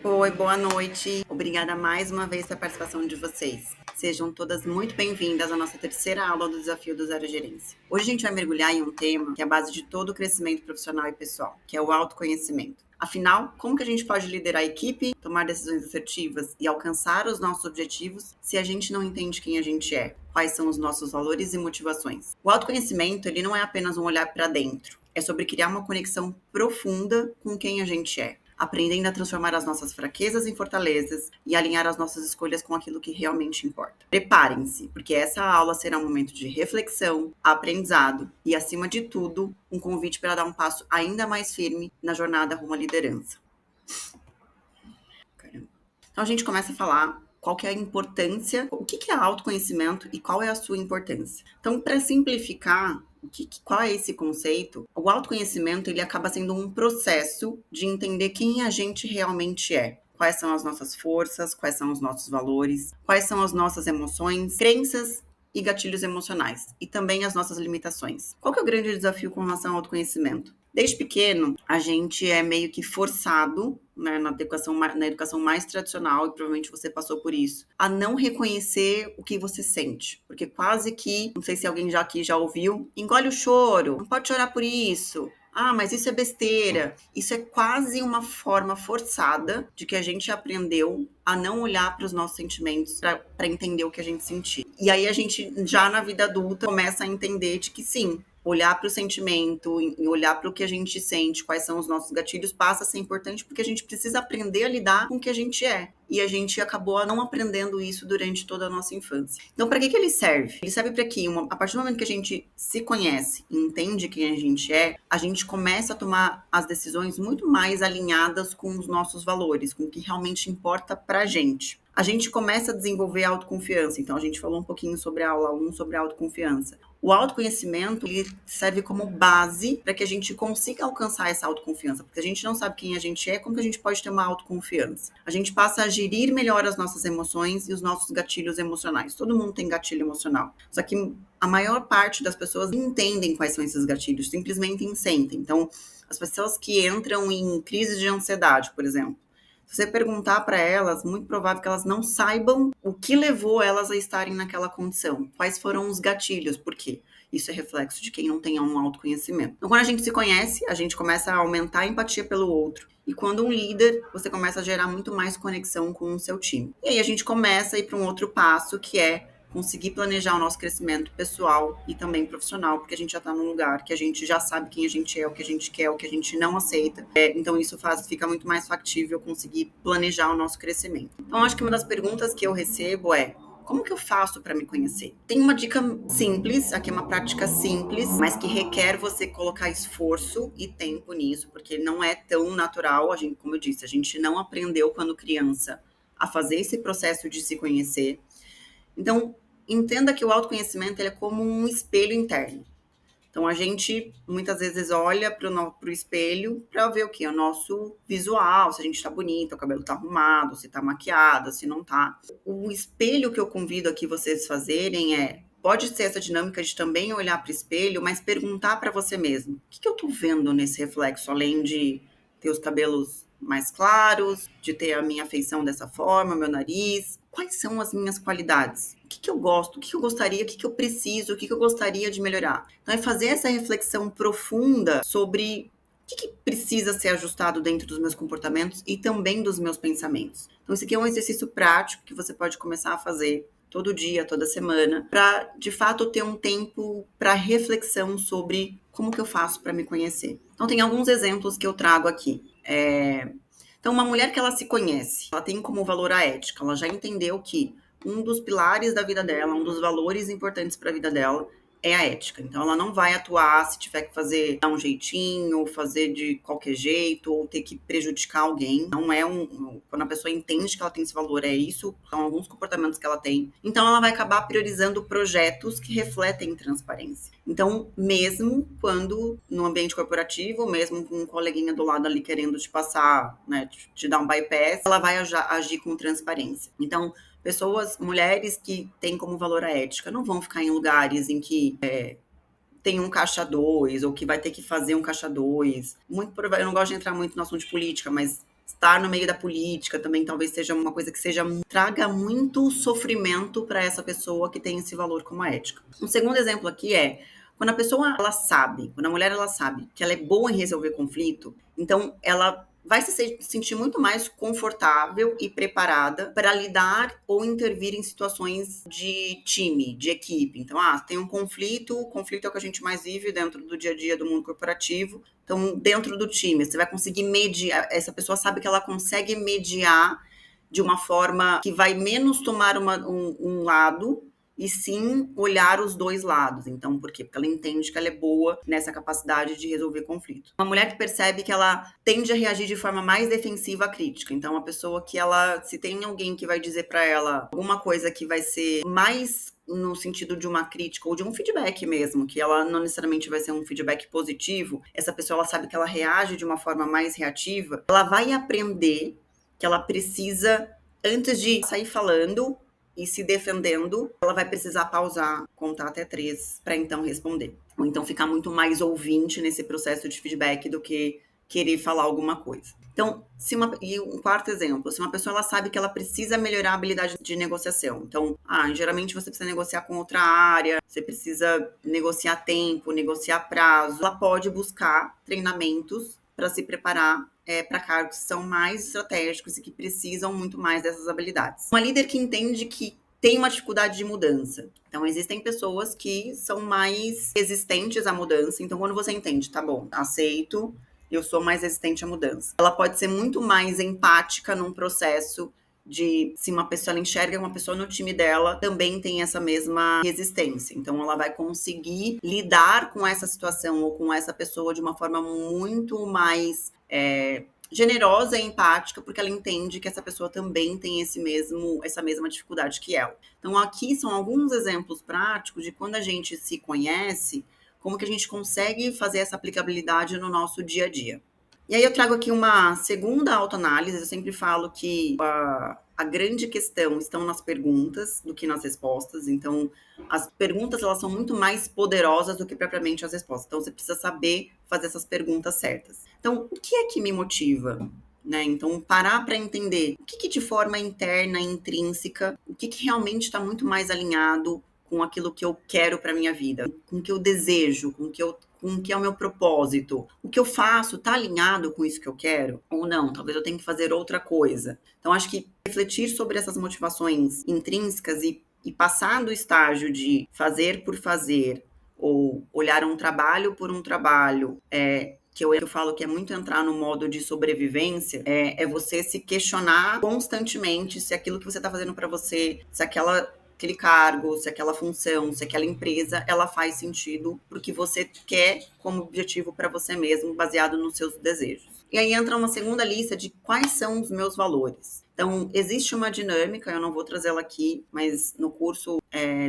Oi, boa noite. Obrigada mais uma vez pela participação de vocês. Sejam todas muito bem-vindas à nossa terceira aula do Desafio do Zero Gerência. Hoje a gente vai mergulhar em um tema que é a base de todo o crescimento profissional e pessoal, que é o autoconhecimento. Afinal, como que a gente pode liderar a equipe, tomar decisões assertivas e alcançar os nossos objetivos se a gente não entende quem a gente é? Quais são os nossos valores e motivações? O autoconhecimento, ele não é apenas um olhar para dentro. É sobre criar uma conexão profunda com quem a gente é, aprendendo a transformar as nossas fraquezas em fortalezas e alinhar as nossas escolhas com aquilo que realmente importa. Preparem-se, porque essa aula será um momento de reflexão, aprendizado e, acima de tudo, um convite para dar um passo ainda mais firme na jornada rumo à liderança. Caramba. Então a gente começa a falar qual que é a importância, o que é autoconhecimento e qual é a sua importância. Então, para simplificar, qual é esse conceito? O autoconhecimento, ele acaba sendo um processo de entender quem a gente realmente é. Quais são as nossas forças, quais são os nossos valores, quais são as nossas emoções, crenças e gatilhos emocionais, e também as nossas limitações. Qual que é o grande desafio com relação ao autoconhecimento? Desde pequeno, a gente é meio que forçado, né, na educação mais tradicional, e provavelmente você passou por isso, a não reconhecer o que você sente. Porque quase que, não sei se alguém já aqui já ouviu, engole o choro, não pode chorar por isso. Ah, mas isso é besteira. Isso é quase uma forma forçada de que a gente aprendeu a não olhar para os nossos sentimentos para entender o que a gente sentia. E aí a gente, já na vida adulta, começa a entender de que sim, olhar para o sentimento e olhar para o que a gente sente, quais são os nossos gatilhos, passa a ser importante porque a gente precisa aprender a lidar com o que a gente é. E a gente acabou não aprendendo isso durante toda a nossa infância. Então, para que ele serve? Ele serve para que, a partir do momento que a gente se conhece e entende quem a gente é, a gente começa a tomar as decisões muito mais alinhadas com os nossos valores, com o que realmente importa para a gente. A gente começa a desenvolver a autoconfiança. Então, a gente falou um pouquinho sobre a aula 1, sobre a autoconfiança. O autoconhecimento, ele serve como base para que a gente consiga alcançar essa autoconfiança, porque a gente não sabe quem a gente é, como que a gente pode ter uma autoconfiança? A gente passa a gerir melhor as nossas emoções e os nossos gatilhos emocionais. Todo mundo tem gatilho emocional, só que a maior parte das pessoas não entendem quais são esses gatilhos, simplesmente sentem. Então, as pessoas que entram em crise de ansiedade, por exemplo, se você perguntar para elas, muito provável que elas não saibam o que levou elas a estarem naquela condição. Quais foram os gatilhos, por quê? Isso é reflexo de quem não tem um autoconhecimento. Então, quando a gente se conhece, a gente começa a aumentar a empatia pelo outro. E quando um líder, você começa a gerar muito mais conexão com o seu time. E aí a gente começa a ir para um outro passo, que é conseguir planejar o nosso crescimento pessoal e também profissional, porque a gente já está num lugar que a gente já sabe quem a gente é, o que a gente quer, o que a gente não aceita. Então isso fica muito mais factível conseguir planejar o nosso crescimento. Então acho que uma das perguntas que eu recebo é: como que eu faço para me conhecer? Tem uma dica simples, aqui é uma prática simples, mas que requer você colocar esforço e tempo nisso, porque não é tão natural. A gente, como eu disse, a gente não aprendeu quando criança a fazer esse processo de se conhecer. Então, entenda que o autoconhecimento ele é como um espelho interno. Então, a gente muitas vezes olha para o espelho para ver o que? O nosso visual, se a gente está bonita, o cabelo está arrumado, se está maquiada, se não está. O espelho que eu convido aqui vocês fazerem pode ser essa dinâmica de também olhar para o espelho, mas perguntar para você mesmo: o que eu estou vendo nesse reflexo, além de ter os cabelos mais claros, de ter a minha feição dessa forma, meu nariz? Quais são as minhas qualidades? O que eu gosto? O que eu gostaria? O que eu preciso? O que eu gostaria de melhorar? Então, é fazer essa reflexão profunda sobre o que precisa ser ajustado dentro dos meus comportamentos e também dos meus pensamentos. Então, esse aqui é um exercício prático que você pode começar a fazer todo dia, toda semana, para, de fato, ter um tempo para reflexão sobre como que eu faço para me conhecer. Então, tem alguns exemplos que eu trago aqui. Então, uma mulher que ela se conhece, ela tem como valor a ética, ela já entendeu que um dos pilares da vida dela, um dos valores importantes para a vida dela é a ética. Então, ela não vai atuar se tiver que fazer dar um jeitinho, ou fazer de qualquer jeito, ou ter que prejudicar alguém. Não é quando a pessoa entende que ela tem esse valor, é isso, são alguns comportamentos que ela tem. Então, ela vai acabar priorizando projetos que refletem transparência. Então, mesmo quando no ambiente corporativo, mesmo com um coleguinha do lado ali querendo te passar, né, te dar um bypass, ela vai agir com transparência. Então, mulheres que têm como valor a ética, não vão ficar em lugares em que tem um caixa 2, ou que vai ter que fazer um caixa 2. Eu não gosto de entrar muito no assunto de política, mas estar no meio da política também talvez seja uma coisa que traga muito sofrimento para essa pessoa que tem esse valor como a ética. Um segundo exemplo aqui é quando a pessoa ela sabe, quando a mulher ela sabe que ela é boa em resolver conflito, então ela vai se sentir muito mais confortável e preparada para lidar ou intervir em situações de time, de equipe. Então, tem um conflito, o conflito é o que a gente mais vive dentro do dia a dia do mundo corporativo. Então, dentro do time, você vai conseguir mediar, essa pessoa sabe que ela consegue mediar de uma forma que vai menos tomar um lado e sim olhar os dois lados. Então, por quê? Porque ela entende que ela é boa nessa capacidade de resolver conflito. Uma mulher que percebe que ela tende a reagir de forma mais defensiva à crítica. Então, uma pessoa que ela, se tem alguém que vai dizer para ela alguma coisa que vai ser mais no sentido de uma crítica ou de um feedback mesmo, que ela não necessariamente vai ser um feedback positivo, essa pessoa ela sabe que ela reage de uma forma mais reativa, ela vai aprender que ela precisa, antes de sair falando e se defendendo, ela vai precisar pausar, contar até 3 para então responder. Ou então ficar muito mais ouvinte nesse processo de feedback do que querer falar alguma coisa. Então, e um quarto exemplo, se uma pessoa ela sabe que ela precisa melhorar a habilidade de negociação. Então, geralmente você precisa negociar com outra área, você precisa negociar tempo, negociar prazo. Ela pode buscar treinamentos para se preparar para cargos que são mais estratégicos e que precisam muito mais dessas habilidades. Uma líder que entende que tem uma dificuldade de mudança. Então, existem pessoas que são mais resistentes à mudança. Então, quando você entende, tá bom, aceito, eu sou mais resistente à mudança. Ela pode ser muito mais empática num processo de, se uma pessoa ela enxerga uma pessoa no time dela, também tem essa mesma resistência. Então, ela vai conseguir lidar com essa situação ou com essa pessoa de uma forma muito mais generosa e empática, porque ela entende que essa pessoa também tem essa mesma dificuldade que ela. Então, aqui são alguns exemplos práticos de quando a gente se conhece, como que a gente consegue fazer essa aplicabilidade no nosso dia a dia. E aí eu trago aqui uma segunda autoanálise. Eu sempre falo que a grande questão estão nas perguntas do que nas respostas. Então, as perguntas elas são muito mais poderosas do que propriamente as respostas. Então, você precisa saber fazer essas perguntas certas. Então, o que é que me motiva? Né? Então, parar para entender o que de forma interna, intrínseca, o que realmente está muito mais alinhado com aquilo que eu quero para minha vida, com o que eu desejo, com o que é o meu propósito. O que eu faço está alinhado com isso que eu quero? Ou não? Talvez eu tenha que fazer outra coisa. Então, acho que refletir sobre essas motivações intrínsecas e passar do estágio de fazer por fazer ou olhar um trabalho por um trabalho, que eu falo que é muito entrar no modo de sobrevivência, é você se questionar constantemente se aquilo que você está fazendo para você, se aquele cargo, se aquela função, se aquela empresa, ela faz sentido pro que você quer como objetivo para você mesmo, baseado nos seus desejos. E aí entra uma segunda lista de quais são os meus valores. Então, existe uma dinâmica, eu não vou trazê-la aqui, mas no curso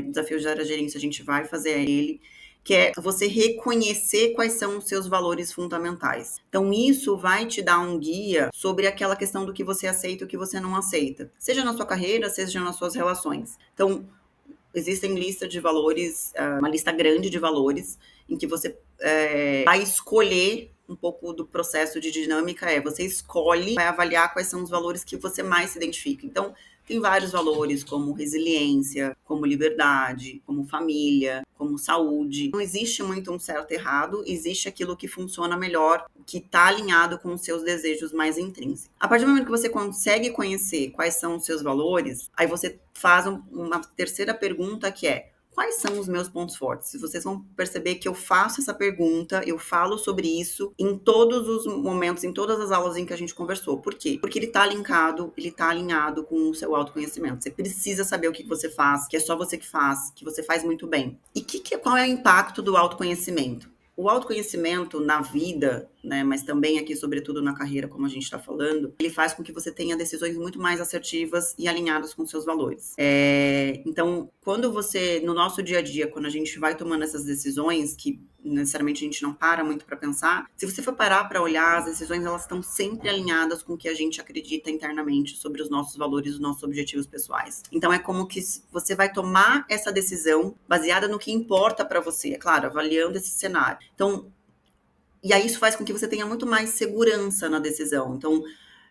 Desafio de Área de Gerência a gente vai fazer ele, que é você reconhecer quais são os seus valores fundamentais. Então, isso vai te dar um guia sobre aquela questão do que você aceita e o que você não aceita, seja na sua carreira, seja nas suas relações. Então, existem listas de valores, uma lista grande de valores, em que você vai escolher um pouco do processo de dinâmica, você escolhe, vai avaliar quais são os valores que você mais se identifica. Então, tem vários valores, como resiliência, como liberdade, como família, como saúde. Não existe muito um certo e errado, existe aquilo que funciona melhor, que está alinhado com os seus desejos mais intrínsecos. A partir do momento que você consegue conhecer quais são os seus valores, aí você faz uma terceira pergunta que é: quais são os meus pontos fortes? Se vocês vão perceber que eu faço essa pergunta, eu falo sobre isso em todos os momentos, em todas as aulas em que a gente conversou. Por quê? Porque ele tá alinhado com o seu autoconhecimento. Você precisa saber o que você faz, que é só você que faz, que você faz muito bem. E qual é o impacto do autoconhecimento? O autoconhecimento na vida, né, mas também aqui, sobretudo na carreira, como a gente está falando, ele faz com que você tenha decisões muito mais assertivas e alinhadas com seus valores. Então, quando você, no nosso dia a dia, quando a gente vai tomando essas decisões, que necessariamente a gente não para muito para pensar, se você for parar para olhar, as decisões elas estão sempre alinhadas com o que a gente acredita internamente sobre os nossos valores, os nossos objetivos pessoais. Então, é como que você vai tomar essa decisão baseada no que importa para você, é claro, avaliando esse cenário. Então, e aí isso faz com que você tenha muito mais segurança na decisão. Então,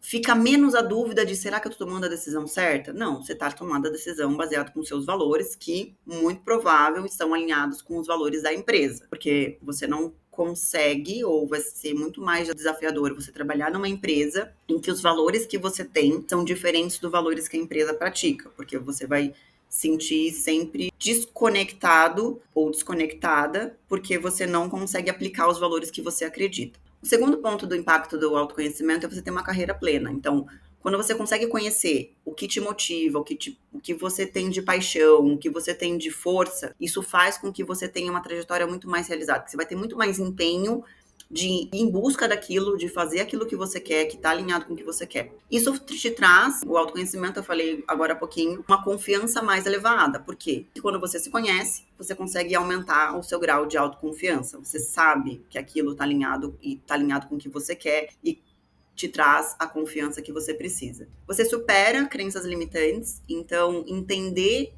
fica menos a dúvida de será que eu tô tomando a decisão certa? Não, você tá tomando a decisão baseada com seus valores que, muito provável, estão alinhados com os valores da empresa, porque você não consegue, ou vai ser muito mais desafiador você trabalhar numa empresa em que os valores que você tem são diferentes dos valores que a empresa pratica, porque você vai sentir sempre desconectado ou desconectada, porque você não consegue aplicar os valores que você acredita. O segundo ponto do impacto do autoconhecimento é você ter uma carreira plena. Então, quando você consegue conhecer o que te motiva, o que você tem de paixão, o que você tem de força, isso faz com que você tenha uma trajetória muito mais realizada. Você vai ter muito mais empenho de ir em busca daquilo, de fazer aquilo que você quer, que está alinhado com o que você quer. Isso te traz, o autoconhecimento, eu falei agora há pouquinho, uma confiança mais elevada. Por quê? Porque quando você se conhece, você consegue aumentar o seu grau de autoconfiança. Você sabe que aquilo está alinhado e está alinhado com o que você quer e te traz a confiança que você precisa. Você supera crenças limitantes, então entender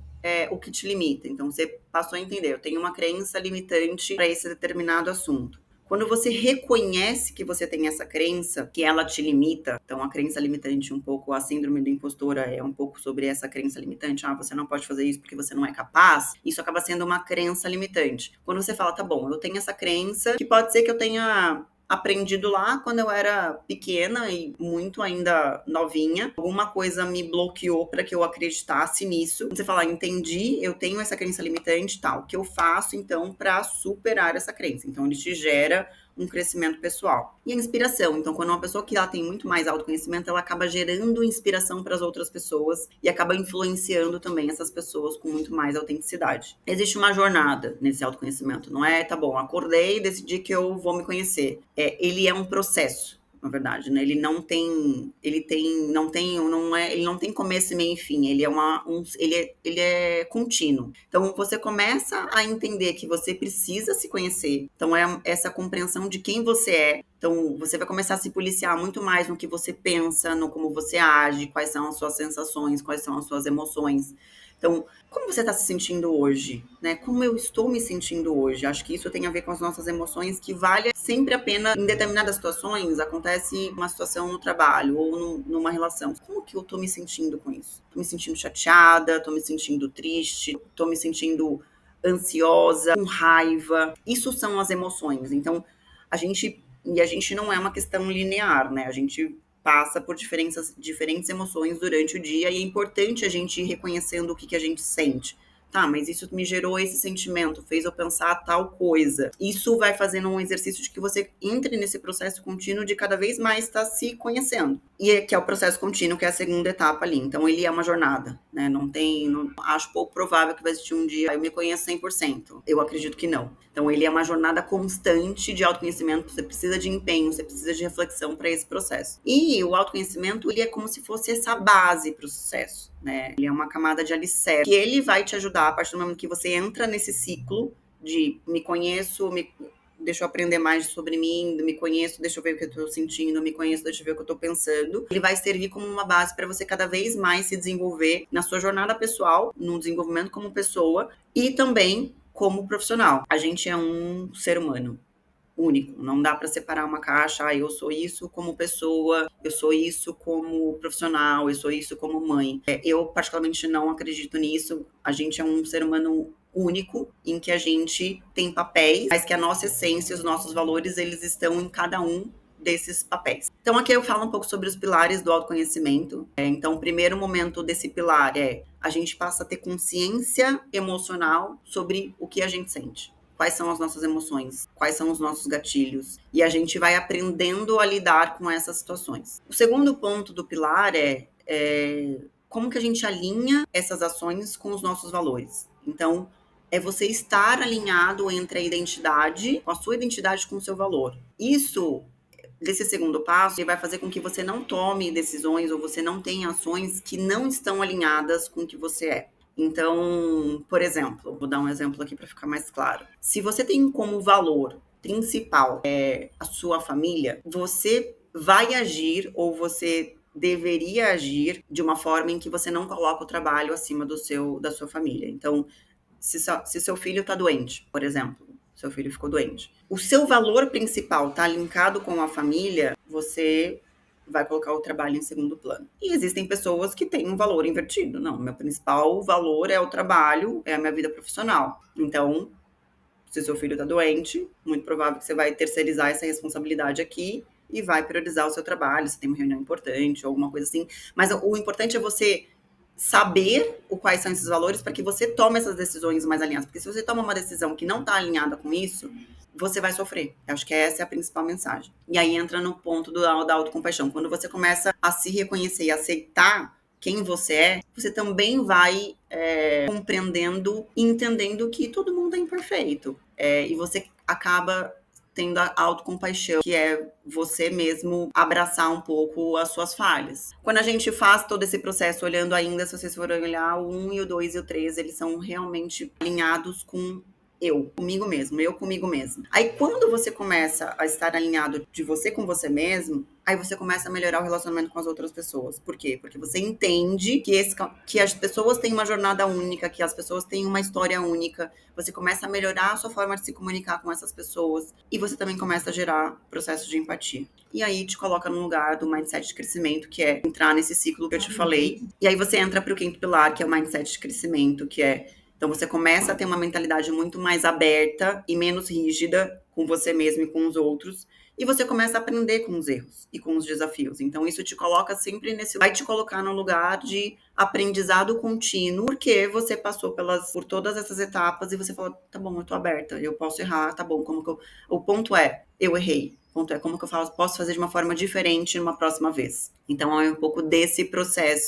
o que te limita. Então você passou a entender, eu tenho uma crença limitante para esse determinado assunto. Quando você reconhece que você tem essa crença, que ela te limita, então a crença limitante, um pouco a síndrome da impostora é um pouco sobre essa crença limitante, você não pode fazer isso porque você não é capaz, isso acaba sendo uma crença limitante. Quando você fala, tá bom, eu tenho essa crença, que pode ser que eu tenha aprendido lá quando eu era pequena e muito ainda novinha. Alguma coisa me bloqueou para que eu acreditasse nisso. Você fala, entendi, eu tenho essa crença limitante, tal. O que eu faço então para superar essa crença? Então ele te gera um crescimento pessoal. E a inspiração. Então, quando uma pessoa que ela tem muito mais autoconhecimento, ela acaba gerando inspiração para as outras pessoas e acaba influenciando também essas pessoas com muito mais autenticidade. Existe uma jornada nesse autoconhecimento, não é? Tá bom, acordei e decidi que eu vou me conhecer. Ele é um processo. Na verdade, né? Ele não tem começo, meio e fim. Ele é contínuo. Então, você começa a entender que você precisa se conhecer. Então, é essa compreensão de quem você é. Então, você vai começar a se policiar muito mais no que você pensa, no como você age, quais são as suas sensações, quais são as suas emoções. Então, como você está se sentindo hoje, né? Como eu estou me sentindo hoje? Acho que isso tem a ver com as nossas emoções, que vale sempre a pena em determinadas situações. Acontece uma situação no trabalho ou numa relação. Como que eu estou me sentindo com isso? Estou me sentindo chateada, estou me sentindo triste, estou me sentindo ansiosa, com raiva. Isso são as emoções. Então, a gente não é uma questão linear, né? A gente passa por diferentes emoções durante o dia e é importante a gente ir reconhecendo o que a gente sente. Tá, mas isso me gerou esse sentimento, fez eu pensar tal coisa. Isso vai fazendo um exercício de que você entre nesse processo contínuo de cada vez mais estar se conhecendo. E que é o processo contínuo, que é a segunda etapa ali. Então, ele é uma jornada, né? Acho pouco provável que vai existir um dia eu me conheço 100%. Eu acredito que não. Então, ele é uma jornada constante de autoconhecimento. Você precisa de empenho, você precisa de reflexão para esse processo. E o autoconhecimento, ele é como se fosse essa base para o sucesso, né? Ele é uma camada de alicerce que ele vai te ajudar a partir do momento que você entra nesse ciclo de me conheço, deixa eu aprender mais sobre mim, me conheço, deixa eu ver o que eu tô sentindo, me conheço, deixa eu ver o que eu tô pensando. Ele vai servir como uma base para você cada vez mais se desenvolver na sua jornada pessoal, no desenvolvimento como pessoa e também como profissional. A gente é um ser humano único, não dá para separar uma caixa, eu sou isso como pessoa, eu sou isso como profissional, eu sou isso como mãe. Eu particularmente não acredito nisso. A gente é um ser humano único em que a gente tem papéis, mas que a nossa essência, os nossos valores, eles estão em cada um desses papéis. Então aqui eu falo um pouco sobre os pilares do autoconhecimento. Então o primeiro momento desse pilar é a gente passa a ter consciência emocional sobre o que a gente sente. Quais são as nossas emoções, quais são os nossos gatilhos. E a gente vai aprendendo a lidar com essas situações. O segundo ponto do pilar é como que a gente alinha essas ações com os nossos valores. Então, é você estar alinhado entre a identidade, com a sua identidade com o seu valor. Isso, desse segundo passo, ele vai fazer com que você não tome decisões ou você não tenha ações que não estão alinhadas com o que você é. Então, por exemplo, vou dar um exemplo aqui para ficar mais claro. Se você tem como valor principal a sua família, você vai agir ou você deveria agir de uma forma em que você não coloca o trabalho acima da sua família. Então, se seu filho está doente, por exemplo, seu filho ficou doente, o seu valor principal está linkado com a família, você vai colocar o trabalho em segundo plano. E existem pessoas que têm um valor invertido. Não, meu principal valor é o trabalho, é a minha vida profissional. Então, se seu filho está doente, muito provável que você vai terceirizar essa responsabilidade aqui e vai priorizar o seu trabalho, se tem uma reunião importante ou alguma coisa assim. Mas o importante é você saber quais são esses valores para que você tome essas decisões mais alinhadas. Porque se você toma uma decisão que não está alinhada com isso, você vai sofrer. Eu acho que essa é a principal mensagem. E aí entra no ponto da autocompaixão. Quando você começa a se reconhecer e aceitar quem você é, você também vai compreendendo e entendendo que todo mundo é imperfeito. E você acaba tendo a autocompaixão, que é você mesmo abraçar um pouco as suas falhas. Quando a gente faz todo esse processo, olhando ainda, se vocês forem olhar, o 1 e o 2 e o 3, eles são realmente alinhados com comigo mesmo, eu comigo mesmo. Aí quando você começa a estar alinhado de você com você mesmo, aí você começa a melhorar o relacionamento com as outras pessoas. Por quê? Porque você entende que as pessoas têm uma jornada única, que as pessoas têm uma história única. Você começa a melhorar a sua forma de se comunicar com essas pessoas e você também começa a gerar processos de empatia. E aí te coloca no lugar do mindset de crescimento, que é entrar nesse ciclo que eu te falei. E aí você entra para o quinto pilar, que é o mindset de crescimento, que é então você começa a ter uma mentalidade muito mais aberta e menos rígida com você mesmo e com os outros. E você começa a aprender com os erros e com os desafios. Então isso te coloca sempre vai te colocar no lugar de aprendizado contínuo, porque você passou por todas essas etapas e você fala, tá bom, eu tô aberta, eu posso errar, tá bom, o ponto é, eu errei. O ponto é como que eu posso fazer de uma forma diferente numa próxima vez. Então é um pouco desse processo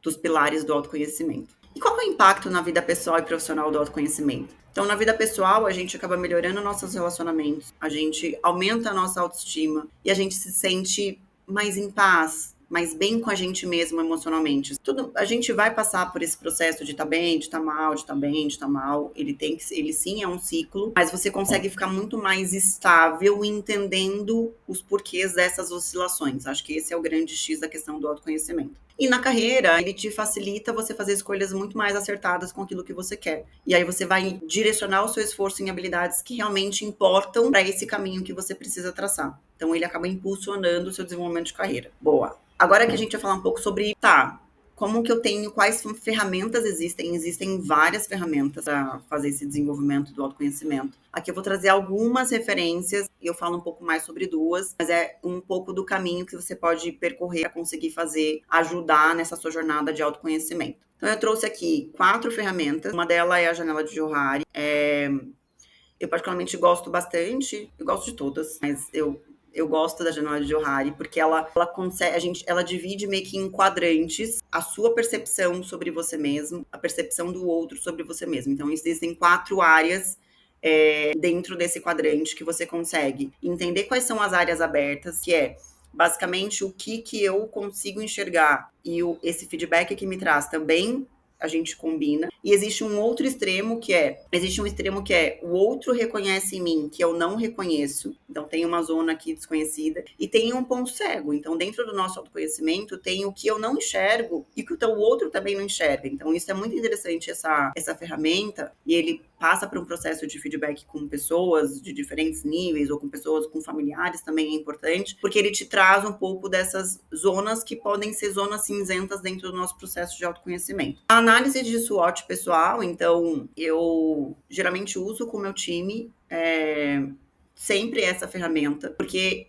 dos pilares do autoconhecimento. E qual é o impacto na vida pessoal e profissional do autoconhecimento? Então, na vida pessoal, a gente acaba melhorando nossos relacionamentos, a gente aumenta a nossa autoestima e a gente se sente mais em paz, mais bem com a gente mesmo emocionalmente. A gente vai passar por esse processo de estar bem, de estar mal, de estar bem, de estar mal. Ele sim é um ciclo, mas você consegue ficar muito mais estável entendendo os porquês dessas oscilações. Acho que esse é o grande X da questão do autoconhecimento. E na carreira, ele te facilita você fazer escolhas muito mais acertadas com aquilo que você quer. E aí você vai direcionar o seu esforço em habilidades que realmente importam para esse caminho que você precisa traçar. Então ele acaba impulsionando o seu desenvolvimento de carreira. Boa. Agora que a gente vai falar um pouco sobre, como que eu tenho, quais ferramentas existem? Existem várias ferramentas para fazer esse desenvolvimento do autoconhecimento. Aqui eu vou trazer algumas referências e eu falo um pouco mais sobre duas, mas é um pouco do caminho que você pode percorrer para conseguir ajudar nessa sua jornada de autoconhecimento. Então eu trouxe aqui 4 ferramentas. Uma delas é a janela de Johari. Eu particularmente gosto bastante, eu gosto de todas, mas eu gosto da janela de Johari porque ela consegue, ela divide meio que em quadrantes a sua percepção sobre você mesmo, a percepção do outro sobre você mesmo. Então existem 4 áreas dentro desse quadrante que você consegue entender quais são as áreas abertas, que é basicamente o que eu consigo enxergar e esse feedback que me traz também a gente combina. E existe um outro extremo que é o outro reconhece em mim que eu não reconheço. Então tem uma zona aqui desconhecida e tem um ponto cego. Então dentro do nosso autoconhecimento tem o que eu não enxergo e que o outro também não enxerga. Então isso é muito interessante essa ferramenta e ele passa por um processo de feedback com pessoas de diferentes níveis ou com pessoas, com familiares também é importante, porque ele te traz um pouco dessas zonas que podem ser zonas cinzentas dentro do nosso processo de autoconhecimento. A análise de SWOT pessoal, então, eu geralmente uso com o meu time sempre essa ferramenta, porque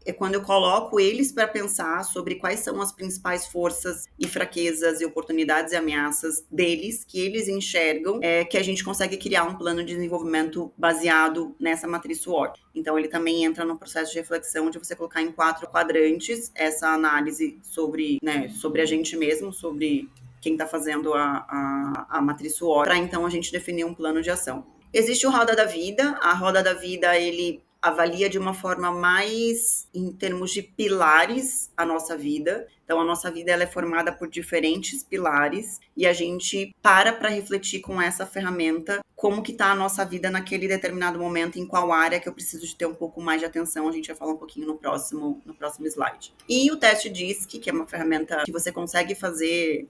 é quando eu coloco eles para pensar sobre quais são as principais forças e fraquezas e oportunidades e ameaças deles, que eles enxergam, que a gente consegue criar um plano de desenvolvimento baseado nessa matriz SWOT. Então, ele também entra no processo de reflexão de você colocar em 4 quadrantes essa análise sobre a gente mesmo, sobre quem está fazendo a matriz SWOT, para então a gente definir um plano de ação. Existe o Roda da Vida. A Roda da Vida, ele avalia de uma forma mais em termos de pilares a nossa vida. Então, a nossa vida ela é formada por diferentes pilares e a gente para refletir com essa ferramenta como que está a nossa vida naquele determinado momento, em qual área que eu preciso de ter um pouco mais de atenção. A gente vai falar um pouquinho no próximo slide. E o teste DISC, que é uma ferramenta que você consegue fazer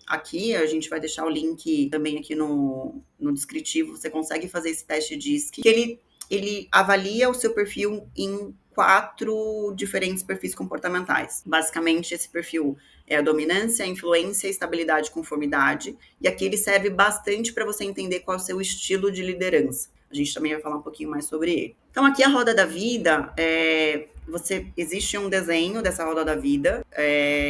aqui, a gente vai deixar o link também aqui no descritivo. Você consegue fazer esse teste DISC, que ele ele avalia o seu perfil em 4 diferentes perfis comportamentais. Basicamente, esse perfil é a dominância, a influência, a estabilidade e conformidade. E aqui ele serve bastante para você entender qual é o seu estilo de liderança. A gente também vai falar um pouquinho mais sobre ele. Então, aqui a roda da vida, existe um desenho dessa roda da vida,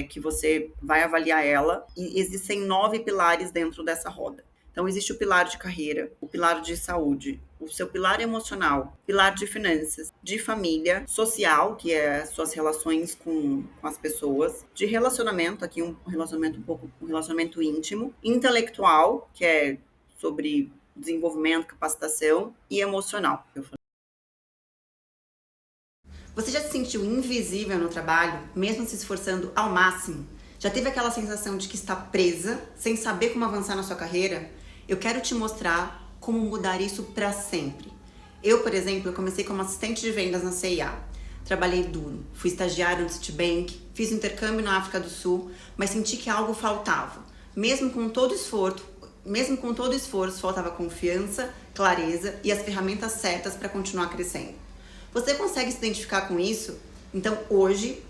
que você vai avaliar ela, e existem 9 pilares dentro dessa roda. Então, existe o pilar de carreira, o pilar de saúde, o seu pilar emocional, pilar de finanças, de família, social, que é suas relações com as pessoas, de relacionamento, aqui um relacionamento íntimo, intelectual, que é sobre desenvolvimento, capacitação, e emocional. Você já se sentiu invisível no trabalho, mesmo se esforçando ao máximo? Já teve aquela sensação de que está presa, sem saber como avançar na sua carreira? Eu quero te mostrar como mudar isso para sempre. Eu, por exemplo, comecei como assistente de vendas na CIA. Trabalhei duro, fui estagiário no Citibank, fiz intercâmbio na África do Sul, mas senti que algo faltava. Mesmo com todo esforço, faltava confiança, clareza e as ferramentas certas para continuar crescendo. Você consegue se identificar com isso? Então hoje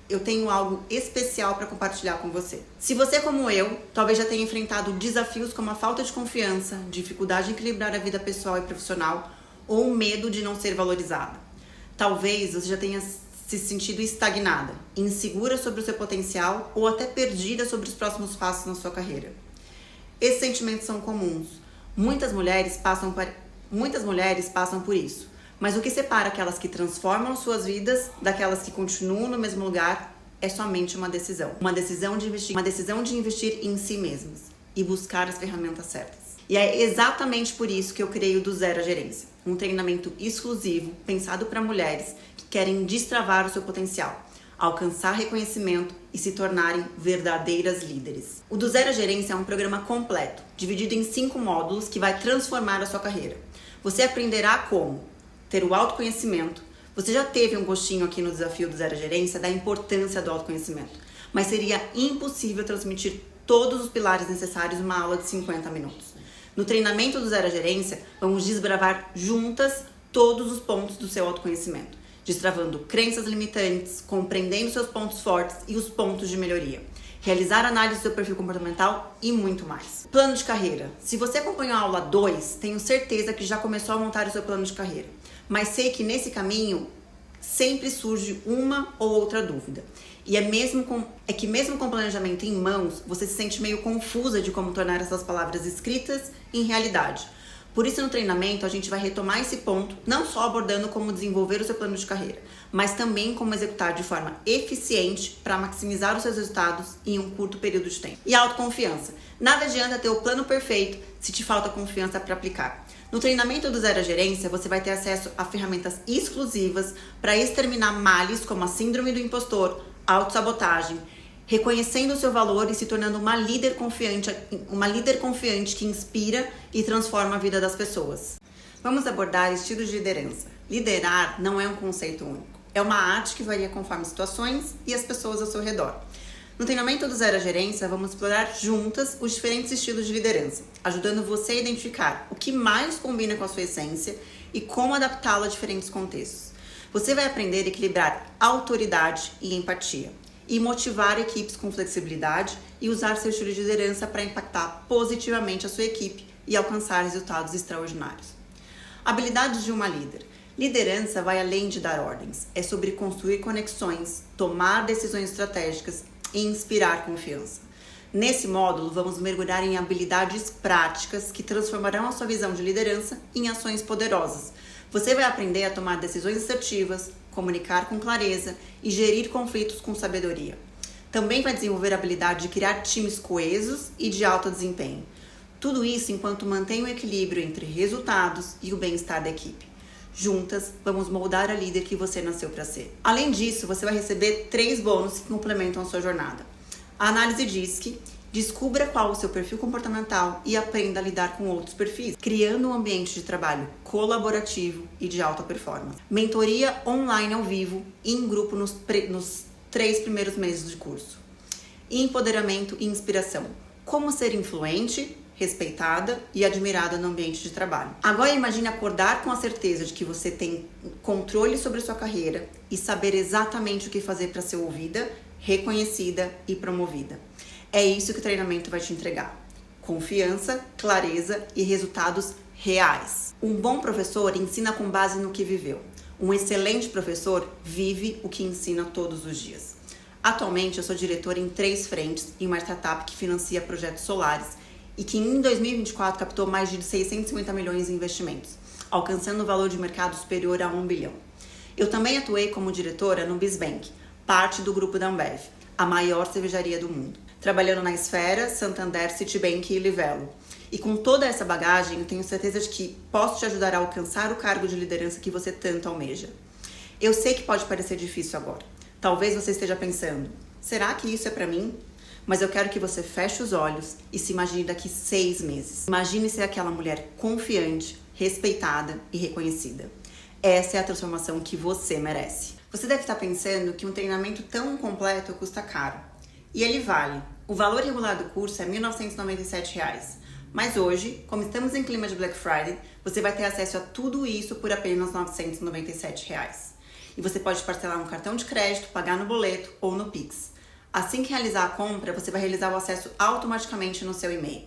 eu tenho algo especial para compartilhar com você. Se você, como eu, talvez já tenha enfrentado desafios como a falta de confiança, dificuldade em equilibrar a vida pessoal e profissional ou o medo de não ser valorizada. Talvez você já tenha se sentido estagnada, insegura sobre o seu potencial ou até perdida sobre os próximos passos na sua carreira. Esses sentimentos são comuns. Muitas mulheres passam por isso. Mas o que separa aquelas que transformam suas vidas daquelas que continuam no mesmo lugar é somente uma decisão. Uma decisão de investir em si mesmas e buscar as ferramentas certas. E é exatamente por isso que eu criei o Do Zero à Gerência, um treinamento exclusivo pensado para mulheres que querem destravar o seu potencial, alcançar reconhecimento e se tornarem verdadeiras líderes. O Do Zero à Gerência é um programa completo, dividido em 5 módulos que vai transformar a sua carreira. Você aprenderá como ter o autoconhecimento. Você já teve um gostinho aqui no desafio do Zero à Gerência da importância do autoconhecimento, mas seria impossível transmitir todos os pilares necessários em uma aula de 50 minutos. No treinamento do Zero à Gerência, vamos desbravar juntas todos os pontos do seu autoconhecimento, destravando crenças limitantes, compreendendo seus pontos fortes e os pontos de melhoria, realizar análise do seu perfil comportamental e muito mais. Plano de carreira. Se você acompanhou a aula 2, tenho certeza que já começou a montar o seu plano de carreira. Mas sei que nesse caminho sempre surge uma ou outra dúvida. E mesmo com planejamento em mãos, você se sente meio confusa de como tornar essas palavras escritas em realidade. Por isso, no treinamento, a gente vai retomar esse ponto, não só abordando como desenvolver o seu plano de carreira, mas também como executar de forma eficiente para maximizar os seus resultados em um curto período de tempo. E a autoconfiança. Nada adianta ter o plano perfeito se te falta confiança para aplicar. No treinamento do Zero à Gerência, você vai ter acesso a ferramentas exclusivas para exterminar males como a síndrome do impostor, autossabotagem, reconhecendo o seu valor e se tornando uma líder confiante que inspira e transforma a vida das pessoas. Vamos abordar estilos de liderança. Liderar não é um conceito único. É uma arte que varia conforme situações e as pessoas ao seu redor. No treinamento do Zero à Gerência, vamos explorar juntas os diferentes estilos de liderança, ajudando você a identificar o que mais combina com a sua essência e como adaptá-lo a diferentes contextos. Você vai aprender a equilibrar autoridade e empatia, e motivar equipes com flexibilidade e usar seu estilo de liderança para impactar positivamente a sua equipe e alcançar resultados extraordinários. Habilidades de uma líder. Liderança vai além de dar ordens, é sobre construir conexões, tomar decisões estratégicas e inspirar confiança. Nesse módulo, vamos mergulhar em habilidades práticas que transformarão a sua visão de liderança em ações poderosas. Você vai aprender a tomar decisões assertivas, comunicar com clareza e gerir conflitos com sabedoria. Também vai desenvolver a habilidade de criar times coesos e de alto desempenho. Tudo isso enquanto mantém o equilíbrio entre resultados e o bem-estar da equipe. Juntas, vamos moldar a líder que você nasceu para ser. Além disso, você vai receber 3 bônus que complementam a sua jornada. A análise DISC, descubra qual o seu perfil comportamental e aprenda a lidar com outros perfis, criando um ambiente de trabalho colaborativo e de alta performance. Mentoria online ao vivo e em grupo nos 3 primeiros meses de curso. Empoderamento e inspiração. Como ser influente, respeitada e admirada no ambiente de trabalho. Agora imagine acordar com a certeza de que você tem controle sobre a sua carreira e saber exatamente o que fazer para ser ouvida, reconhecida e promovida. É isso que o treinamento vai te entregar. Confiança, clareza e resultados reais. Um bom professor ensina com base no que viveu. Um excelente professor vive o que ensina todos os dias. Atualmente, eu sou diretora em 3 frentes em uma startup que financia projetos solares e que em 2024 captou mais de 650 milhões em investimentos, alcançando um valor de mercado superior a 1 bilhão. Eu também atuei como diretora no Bisbank, parte do grupo da Ambev, a maior cervejaria do mundo, trabalhando na Esfera, Santander, Citibank e Livelo. E com toda essa bagagem, eu tenho certeza de que posso te ajudar a alcançar o cargo de liderança que você tanto almeja. Eu sei que pode parecer difícil agora. Talvez você esteja pensando, será que isso é para mim? Mas eu quero que você feche os olhos e se imagine daqui 6 meses. Imagine ser aquela mulher confiante, respeitada e reconhecida. Essa é a transformação que você merece. Você deve estar pensando que um treinamento tão completo custa caro. E ele vale. O valor regular do curso é R$ 1.997. Mas hoje, como estamos em clima de Black Friday, você vai ter acesso a tudo isso por apenas R$ 997. E você pode parcelar no cartão de crédito, pagar no boleto ou no Pix. Assim que realizar a compra, você vai realizar o acesso automaticamente no seu e-mail.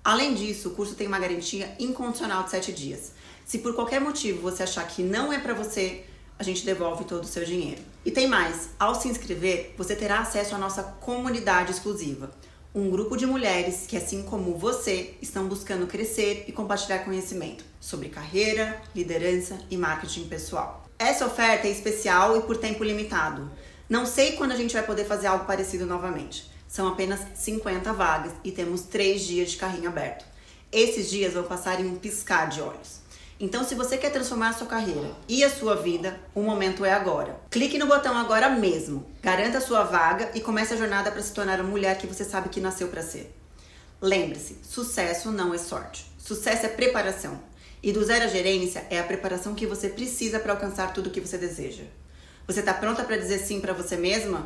Além disso, o curso tem uma garantia incondicional de 7 dias. Se por qualquer motivo você achar que não é para você, a gente devolve todo o seu dinheiro. E tem mais, ao se inscrever, você terá acesso à nossa comunidade exclusiva. Um grupo de mulheres que, assim como você, estão buscando crescer e compartilhar conhecimento sobre carreira, liderança e marketing pessoal. Essa oferta é especial e por tempo limitado. Não sei quando a gente vai poder fazer algo parecido novamente. São apenas 50 vagas e temos 3 dias de carrinho aberto. Esses dias vão passar em um piscar de olhos. Então, se você quer transformar a sua carreira e a sua vida, o momento é agora. Clique no botão agora mesmo, garanta a sua vaga e comece a jornada para se tornar a mulher que você sabe que nasceu para ser. Lembre-se, sucesso não é sorte. Sucesso é preparação. E do zero à gerência é a preparação que você precisa para alcançar tudo o que você deseja. Você está pronta para dizer sim para você mesma?